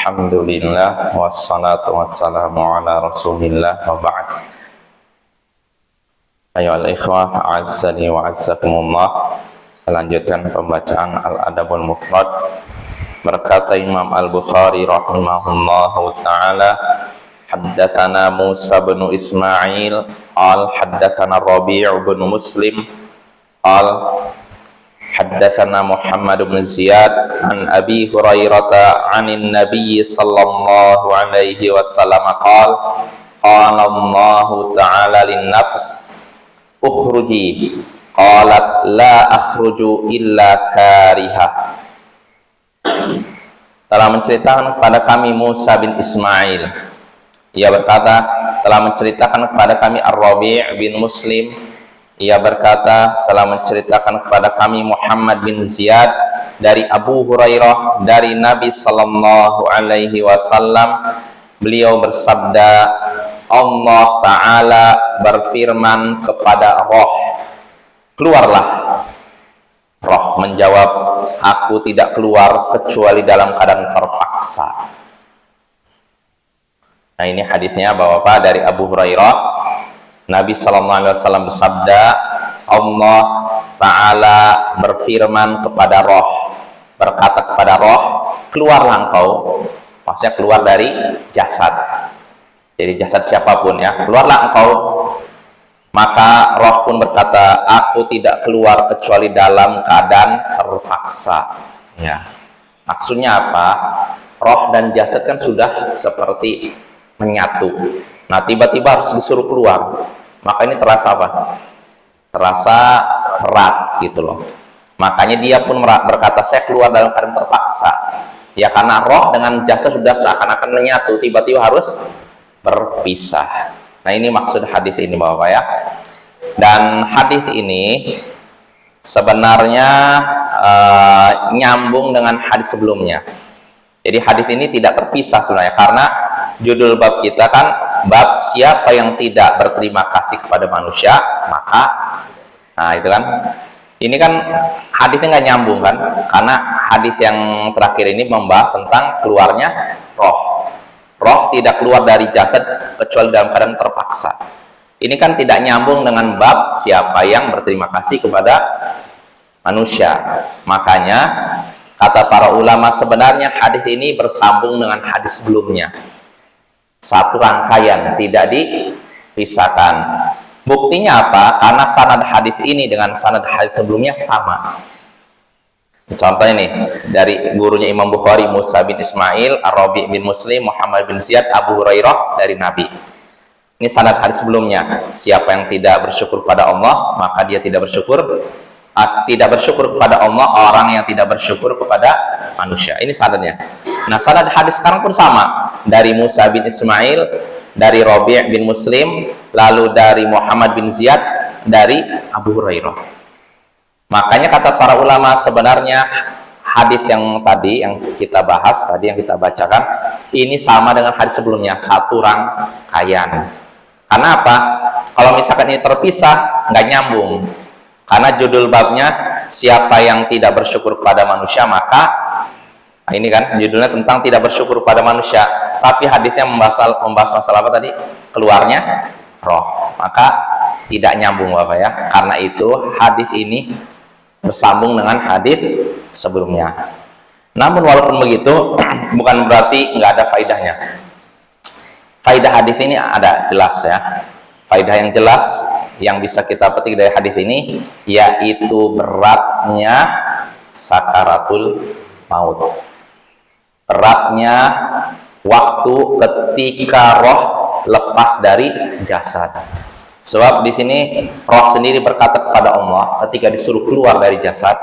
Alhamdulillah wassalatu wassalamu ala Rasulillah wa ba'd. Ayyuhal ikhwah, a'azzani wa a'azzakumullah. Melanjutkan pembacaan Al-Adabul Mufrad. Berkata Imam Al-Bukhari rahimahullahu ta'ala, haddatsana Musa bin Ismail haddatsana Rabi' bin Muslim haddatsana Muhammad bin Ziyad an Abi Hurairah anin Nabi sallallahu alaihi wasallam qala Allah ta'ala lin-nafs ukhruji qalat la akhruju illa karihah. Telah menceritakan kepada kami Musa bin Ismail, ia berkata, telah menceritakan kepada kami Ar-Rabi' bin Muslim, ia berkata, telah menceritakan kepada kami Muhammad bin Ziyad dari Abu Hurairah dari Nabi sallallahu alaihi wasallam, beliau bersabda, Allah Ta'ala berfirman kepada roh, keluarlah. Roh menjawab, aku tidak keluar kecuali dalam keadaan terpaksa. Nah, ini hadisnya Bapak dari Abu Hurairah. Nabi sallallahu alaihi wasallam bersabda, Allah Ta'ala berfirman kepada roh, berkata kepada roh, keluarlah engkau. Maksudnya keluar dari jasad. Jadi jasad siapapun ya, keluarlah engkau. Maka roh pun berkata, aku tidak keluar kecuali dalam keadaan terpaksa. Ya. Maksudnya apa? Roh dan jasad kan sudah seperti menyatu. Nah, tiba-tiba harus disuruh keluar. Maka ini terasa apa? Terasa berat gitu loh. Makanya dia pun berkata, saya keluar dalam keadaan terpaksa. Ya, karena roh dengan jasad sudah seakan-akan menyatu, tiba-tiba harus berpisah. Nah, ini maksud hadis ini Bapak ya. Dan hadis ini sebenarnya nyambung dengan hadis sebelumnya. Jadi hadis ini tidak terpisah sebenarnya, karena judul bab kita kan bab siapa yang tidak berterima kasih kepada manusia, maka nah itu kan. Ini kan hadisnya nggak nyambung kan, karena hadis yang terakhir ini membahas tentang keluarnya roh. Roh tidak keluar dari jasad kecuali dalam keadaan terpaksa. Ini kan tidak nyambung dengan bab siapa yang berterima kasih kepada manusia. Makanya kata para ulama, sebenarnya hadis ini bersambung dengan hadis sebelumnya. Satu rangkaian, tidak dipisahkan. Buktinya apa? Karena sanad hadis ini dengan sanad hadis sebelumnya sama. Contohnya nih, dari gurunya Imam Bukhari, Musa bin Ismail, Ar-Rabi' bin Muslim, Muhammad bin Ziyad, Abu Hurairah dari Nabi. Ini sanad hadis sebelumnya. Siapa yang tidak bersyukur pada Allah, maka dia tidak bersyukur kepada Allah, orang yang tidak bersyukur kepada manusia. Ini sanadnya. Nah, sanad hadis sekarang pun sama. Dari Musa bin Ismail, dari Rabi' bin Muslim, lalu dari Muhammad bin Ziyad, dari Abu Hurairah. Makanya kata para ulama, sebenarnya hadis yang tadi yang kita bahas, tadi yang kita bacakan, ini sama dengan hadis sebelumnya, satu rangkaian. Karena apa? Kalau misalkan ini terpisah, nggak nyambung. Karena judul babnya siapa yang tidak bersyukur kepada manusia, maka nah ini kan judulnya tentang tidak bersyukur kepada manusia. Tapi hadisnya membahas masalah apa tadi? Keluarnya roh. Maka tidak nyambung Bapak ya. Karena itu hadis ini bersambung dengan hadis sebelumnya. Namun walaupun begitu, bukan berarti nggak ada faidahnya. Faidah hadis ini ada jelas ya. Faidah yang jelas yang bisa kita petik dari hadis ini, yaitu beratnya sakaratul maut. Beratnya waktu ketika roh lepas dari jasad. Sebab di sini roh sendiri berkata kepada Allah ketika disuruh keluar dari jasad,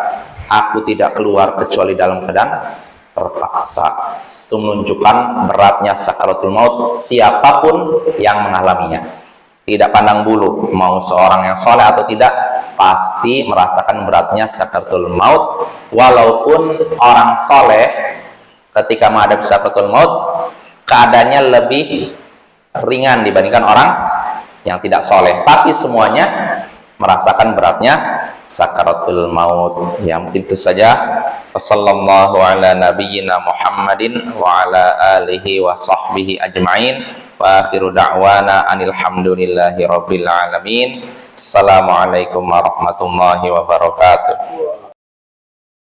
aku tidak keluar kecuali dalam keadaan terpaksa. Itu menunjukkan beratnya sakaratul maut siapapun yang mengalaminya. Tidak pandang bulu mau seorang yang soleh atau tidak, pasti merasakan beratnya sakaratul maut. Walaupun orang soleh ketika menghadapi sakaratul maut keadaannya lebih ringan dibandingkan orang yang tidak soleh, tapi semuanya merasakan beratnya sakaratul maut. Ya, mungkin itu saja. Wassallallahu ala nabiyyina Muhammadin wa ala alihi wa sahbihi ajma'in. Wa akhiru da'wana anil hamdulillahi rabbil alamin. Assalamualaikum warahmatullahi wabarakatuh.